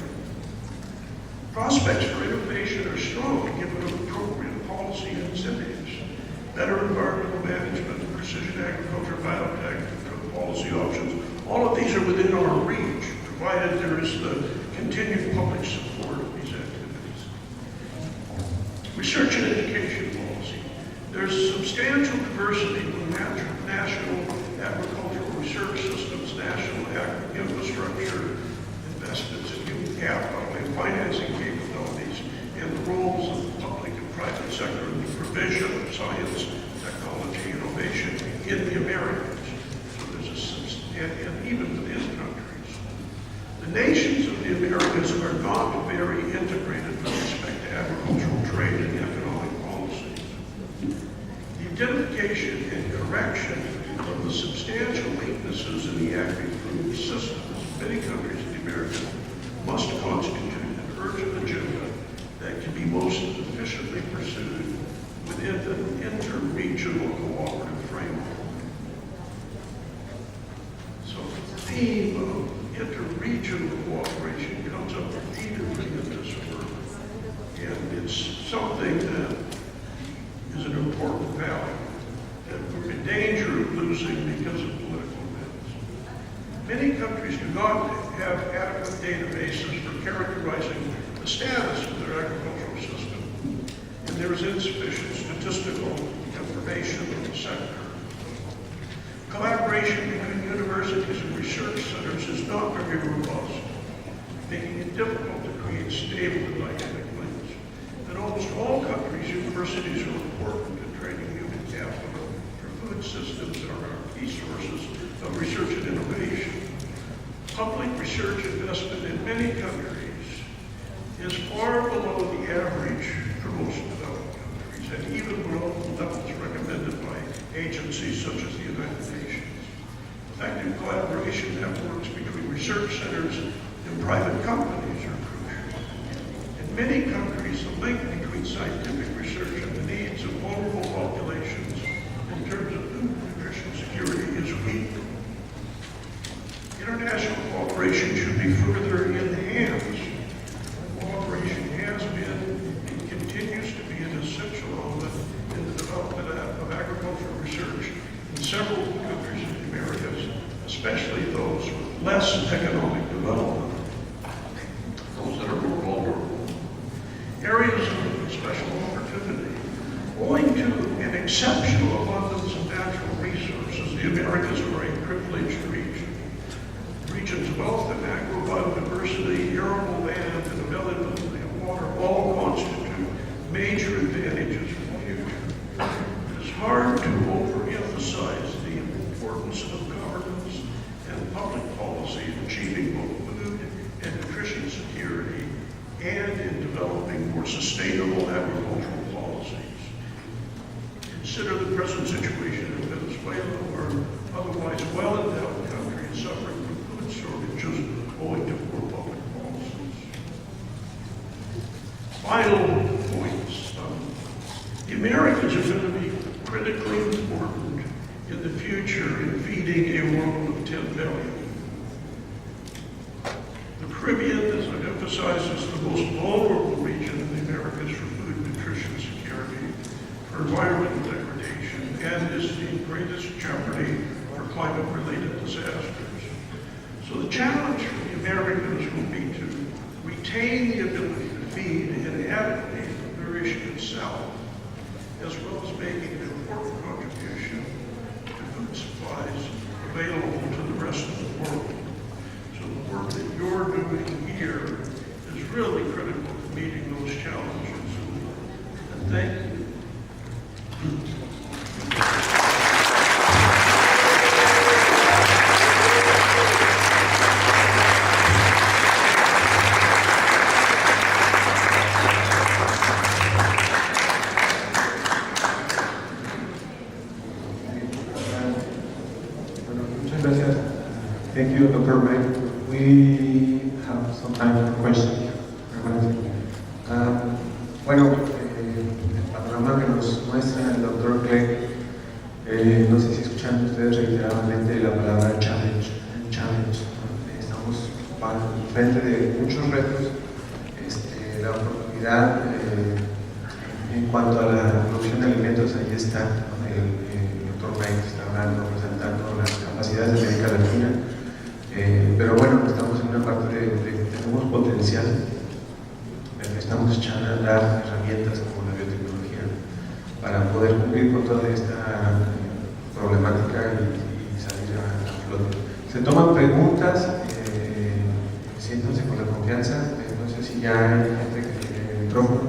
Prospects for innovation are strong given appropriate policy incentives, better environmental management, precision agriculture, biotech, policy options. All of these are within our reach, provided there is the continued public support of these activities. Research and education policy. There's substantial diversity in national agricultural research systems, national infrastructure, investments in human capital and financing capabilities, and the roles of the public and private sector in the provision of science, technology, innovation in the Americas. So there's and and even within countries. The nations of the Americas are not very integrated with respect to agricultural trade and economic policies. The identification and correction of the substantial weaknesses in the agri-food systems of many countries in the Americas must constitute an urgent agenda that can be most efficiently pursued within an inter-regional cooperative framework. So the theme of inter-regional cooperation comes up repeatedly in this work, and it's something that is an important value that we're in danger of losing because of political events. Many countries do not have adequate databases for characterizing the status of their agricultural system, and there is insufficient statistical information in the sector. Collaboration between universities and research centers is not very robust, making it difficult to create stable and dynamic links. In almost all countries, universities are important in training human capital for food systems and are key sources of research and innovation. Public research investment in many countries is far below the average for most developed countries, and even below the levels recommended by agencies such as the United Nations. Effective collaboration networks between research centers and private companies are crucial. In many countries, the link between scientific research and the needs of vulnerable populations in terms of food nutrition security is weak. International cooperation should be further enhanced. Cooperation has been and continues to be an essential element in the development of agricultural research in several countries in the Americas, especially those with less economic development, those that are more vulnerable. Areas of special opportunity. Owing to an exceptional abundance of natural resources, the Americas are a privileged region. The region's wealth in agro-biodiversity, arable land, and availability of water all constitute major advantages for the future. It is hard to overemphasize the importance of governance and public policy in achieving both food and nutrition security and in developing more sustainable agricultural policies. Consider the present situation in Venezuela, where otherwise well-endowed country is suffering from food shortages owing to poor public policies. Final points. The Americans are going to be critically important in the future in feeding a world of 10 billion. The Caribbean, as I've emphasized, is the most vulnerable region in the Americas for food and nutrition security, for environmental degradation, and is the greatest jeopardy for climate-related disasters. So the challenge for the Americans will be to retain the ability to feed and adequately nourish itself, as well as making an important contribution to food supplies available to the rest of the world. So the work that you're doing here is really critical to meeting those challenges. And thank you. Thank you, Dr. Mike. We have some time for questions. Bueno, el panorama que nos muestra el Dr. Clegg, no sé si escuchan ustedes reiteradamente la palabra challenge. Estamos frente de muchos retos, la oportunidad en cuanto a la producción de alimentos, ahí está el Dr. Mike está hablando, presentando las capacidades de América Latina. Pero bueno, estamos en una parte de tenemos potencial, necesitamos echar a andar herramientas como la biotecnología para poder cumplir con toda esta problemática y salir a flote. Se toman preguntas, siéntanse con la confianza, no sé si ya hay gente que tiene el micrófono.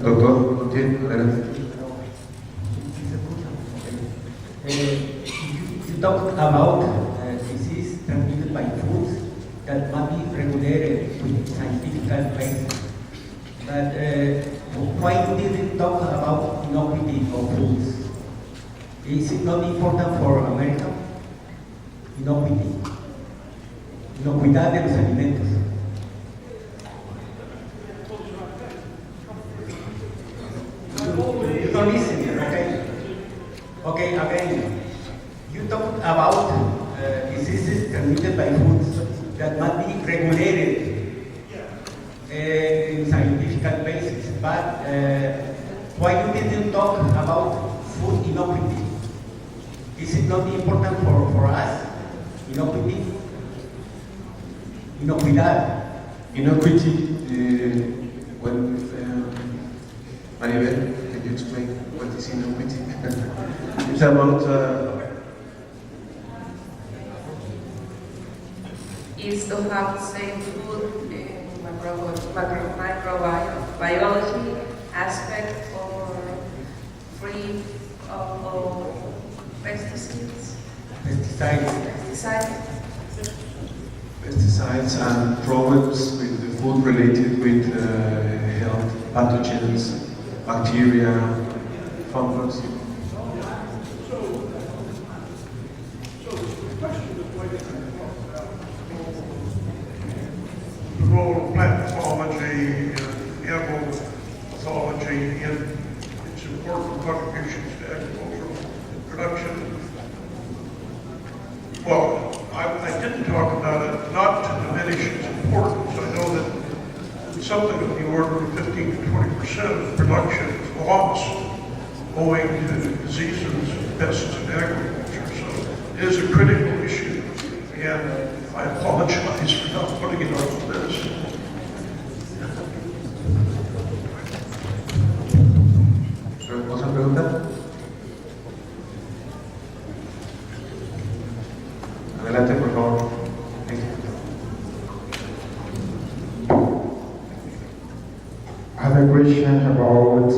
Doctor, ¿tiene? Adelante. talk about disease transmitted by foods that must be regulated with scientific basis. But why you didn't talk about inocuity of foods? Is it not important for America? Inocuity. Inocuidad de los alimentos. You don't listen, okay? Okay, again. You talked about diseases transmitted by foods that must be regulated in scientific basis. But why you didn't talk about food inocuity? Is it not important for us? Inocuity? Inocuidad. Inocuity, Maribel, can you explain what is inocuity? It's about is to have same food microbiology aspect or free of pesticides. pesticides and problems with the food related with health pathogens, bacteria, fungus. The role of plant pathology, animal pathology in its important contributions to agricultural production. Well, I didn't talk about it, not to diminish its importance. I know that something of the order of 15 to 20% of production is lost owing to diseases and pests in agriculture. So it is a critical issue, and I apologize for not putting it on the list. ¿Otra pregunta? Adelante, por favor. I have a question about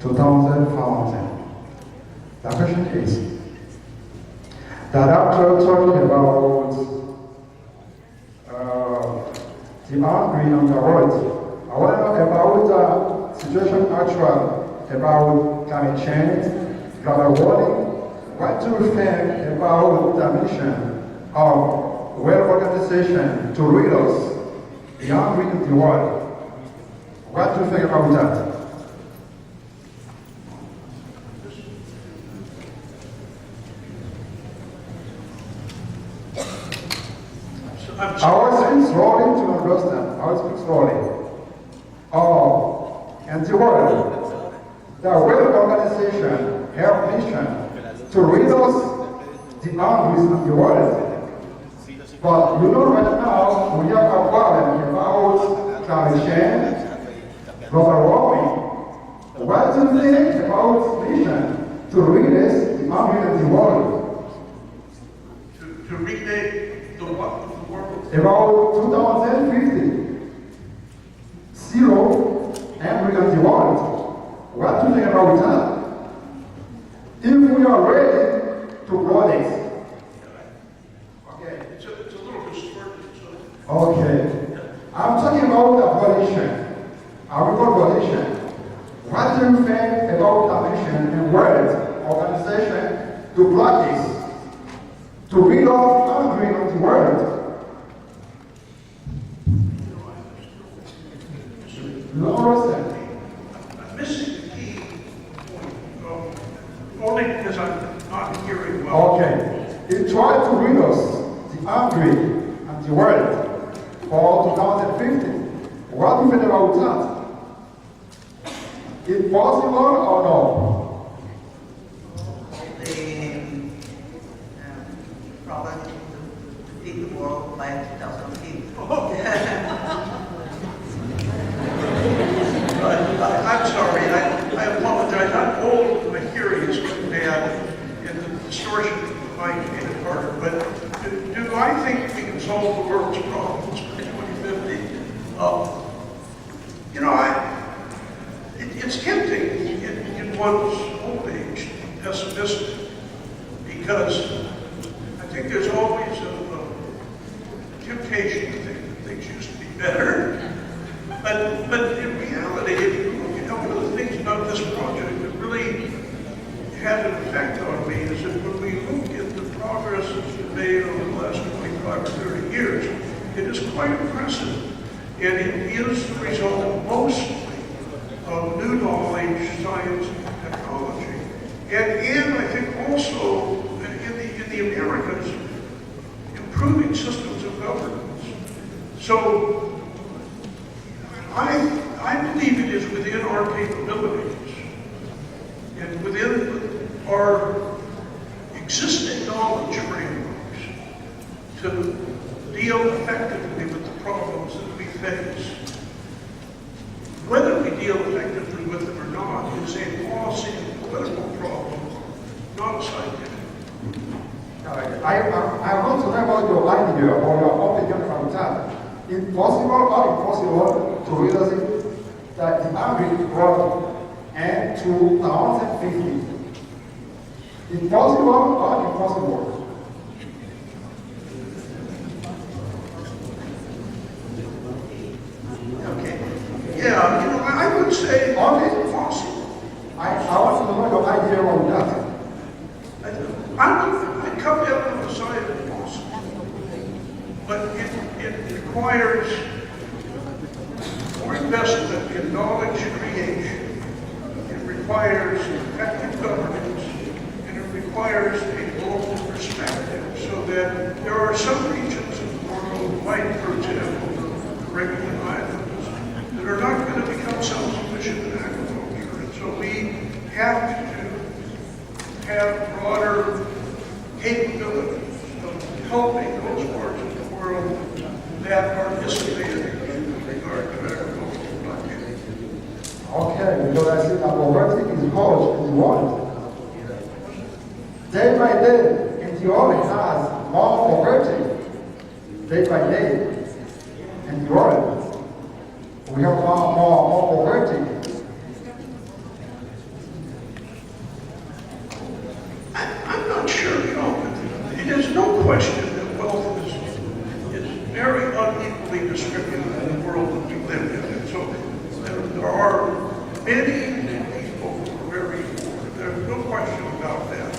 2000. The question is, the doctor talking about the hungry on the world. I want to know about the situation actual about climate change, global warming. What do you think about the mission of World Organization to reduce the hungry in the world? What do you think about that? I was saying slowly to understand. I will speak slowly. And the world, the World Organization have mission to reduce the hungry in the world. But you know right now we have a problem about climate change, global warming. What do you think about mission to reduce the hungry in the world? To redate the what? The world? About 2050, zero hungry in the world. What do you think about that? If we are ready to grow this. Okay. It's a little distorted. So. Okay. I'm talking about abolition. Abolition. What do you think about the mission and world organization to practice to rid of hungry in the world? You understand? I'm missing the key point, only because I'm not hearing well. Okay. It tried to reduce the hungry in the world for 2050. What do you think about that? Is possible or no? The problem to feed the world by 2050. I'm sorry, I apologize. I'm old and my hearing is pretty bad and the distortion of my indicated part. But do I think we can solve the world's problems by 2050? It's tempting in one's old age to be pessimistic because think there's always a temptation to think that things used to be better. But in reality, if you look at one of the things about this project that really had an effect on me is that when we look at the progress that's been made over the last 25 or 30 years, it is quite impressive. And it is the result mostly of new knowledge, science, and technology. And I think also in the Americas, improving systems of governance. So I believe it is within our capabilities and within our existing knowledge frameworks to deal effectively with the problems that we face. Whether we deal effectively with them or not is a policy and political problem, not a scientific. I want to know about your idea or your opinion from that. Impossible or impossible to realize that the average growth and 2050. Impossible or impossible? Okay. Yeah, I would say Okay. possible. I want to know your idea on that. I'd come down on the side of possible. But it requires more investment in knowledge creation. It requires effective governance. And it requires a global perspective so that there are some regions of the world, like, for example, the Caribbean islands, that are not going to become self-sufficient in agriculture. And so we have to have broader capabilities of helping those parts of the world that are disadvantaged with regard to agricultural production. Okay, because I see that poverty is huge in the world. Day by day, and the world has more poverty. Day by day, in the world, we have more poverty. I'm not sure, there's no question that wealth is very unequally distributed in the world that we live in. And so there are many people who are very poor. There's no question about that.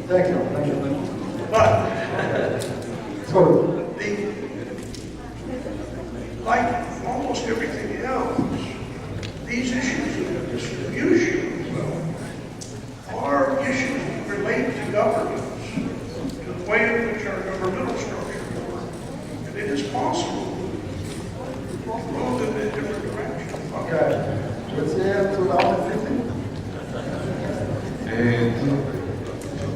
Thank you. But So, like almost everything else, these issues of distribution of wealth are issues that relate to governance, to the way in which our governmental structure works. And it is possible to move them in a different direction. okay, let's say 2050.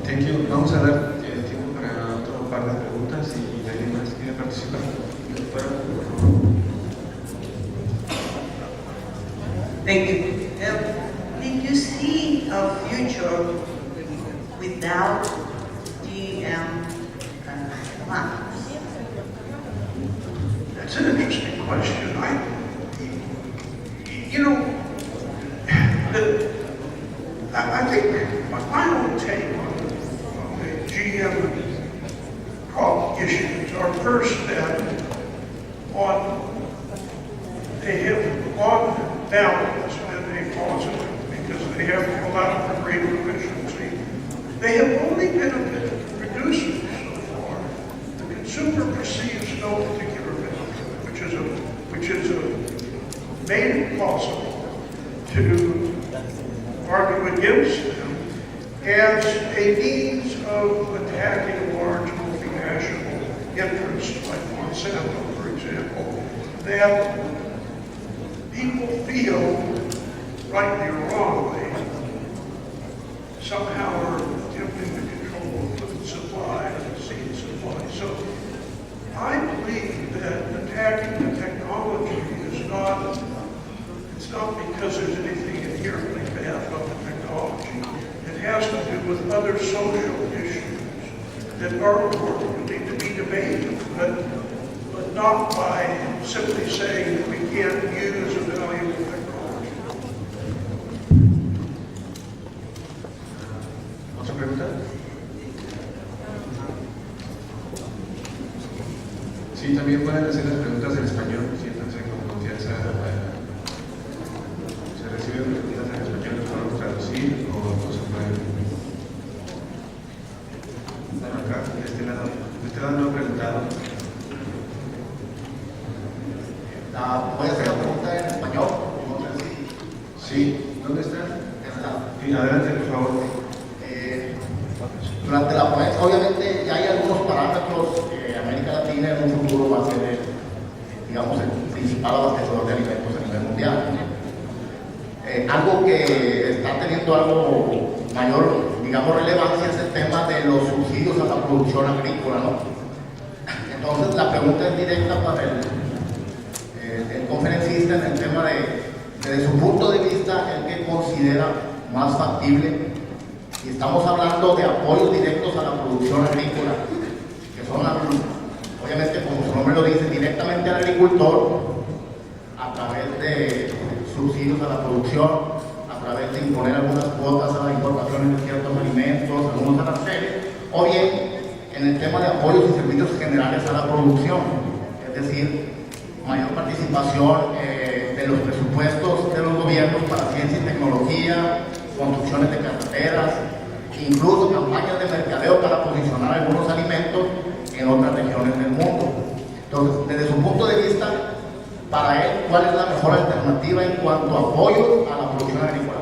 Thank you. Vamos a dar tiempo para otro par de preguntas y nadie más quiere participar. Thank you. Did you see a future without GM plants? That's an interesting question. I think my own take on the GM crop issues are first that they have on balance been a positive because they have allowed for greater efficiency. They have only benefited producers so far. The consumer perceives no particular benefit, which is made it possible to argue against them as a means of attacking large multinational interests like Monsanto, for example, that people feel, rightly or wrongly, somehow are attempting to control the food supply and the seed supply. So I believe that attacking the technology is not, it's not because there's anything inherently bad about the technology. It has to do with other social issues that are important, need to be debated, but not by simply saying that we can't use a valuable technology. ¿Otra pregunta? también pueden hacer las preguntas en español, siéntanse con confianza. Se reciben preguntas en español, las podemos traducir o se pueden. Acá, de este lado no he preguntado. ¿Puede hacer la pregunta en español? Sí, ¿dónde está? Sí, adelante, por favor. Durante la ponencia, obviamente ya hay algunos parámetros que América Latina en un futuro va a ser, digamos, el principal abastecedor de alimentos a nivel mundial. Algo que está teniendo algo mayor, digamos, relevancia es el tema de los subsidios a la producción agrícola, ¿no? Entonces la pregunta es directa para el conferencista en el tema de, desde su punto de vista, el que considera más factible. Y estamos hablando de apoyos directos a la producción agrícola, que son, obviamente, como su nombre lo dice, directamente al agricultor, a través de subsidios a la producción, a través de imponer algunas cuotas a la importación de ciertos alimentos, algunos aranceles, o bien en el tema de apoyos y servicios generales a la producción, es decir, mayor participación de los presupuestos de los gobiernos para ciencia y tecnología, construcciones de carreteras, incluso campañas de mercadeo para posicionar algunos alimentos en otras regiones del mundo. Entonces, desde su punto de vista, para él, ¿cuál es la mejor alternativa en cuanto a apoyo a la producción agrícola?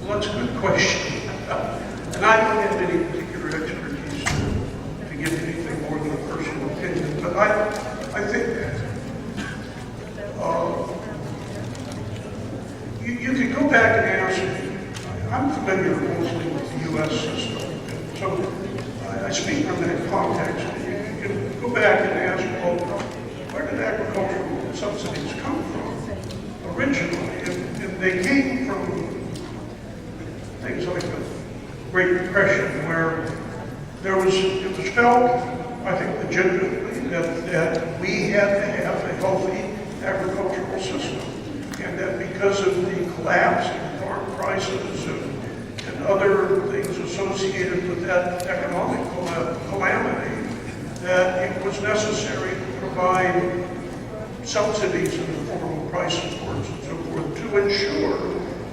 Well, that's a good question. And I don't have any particular expertise to give anything more than a personal opinion, but I think you could go back and ask, I'm familiar mostly with the U.S. system, and so I speak from that context. You can go back and ask, well, where did agricultural subsidies come from originally? And they came from things like the Great Depression, where it was felt, I think legitimately, that we had to have a healthy agricultural system, and that because of the collapse in farm prices and other things associated with that economic calamity, that it was necessary to provide subsidies in the form of price supports and so forth to ensure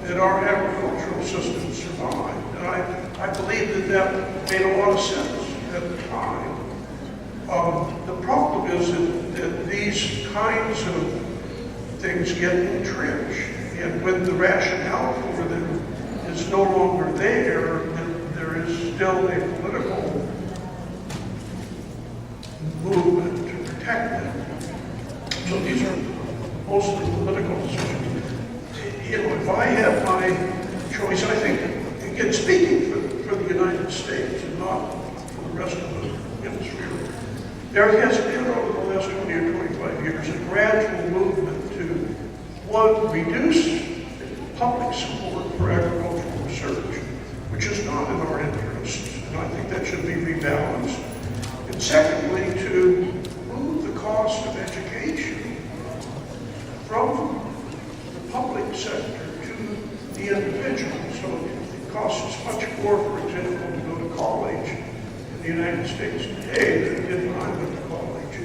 that our agricultural system survived. And I believe that made a lot of sense at the time. The problem is that these kinds of things get entrenched, and when the rationale for them is no longer there, there is still a political movement to protect them. So these are mostly political decisions. You know, if I have my choice, I think, again, speaking for the United States and not for the rest of the hemisphere, there has been over the last 20 or 25 years a gradual movement to, one, reduce public support for agricultural research, which is not in our interest, and I think that should be rebalanced. And secondly, to move the cost of education from the public sector to the individual. So it costs us much more, for example, to go to college in the United States today than it did when I went to college.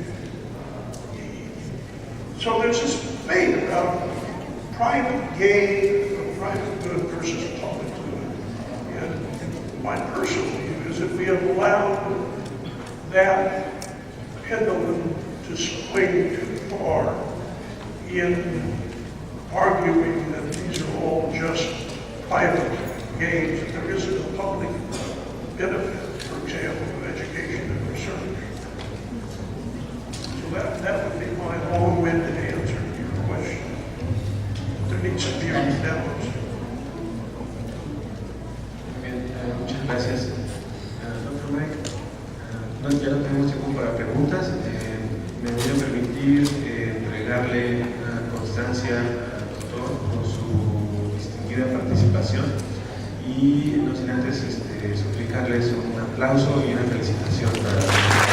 So there's this debate about private gain or private good versus public good. And my personal view is that we have allowed that pendulum to swing too far in arguing that these are all just private gains, that there isn't a public benefit, for example, of education and research. So participación y no sin antes suplicarles un aplauso y una felicitación para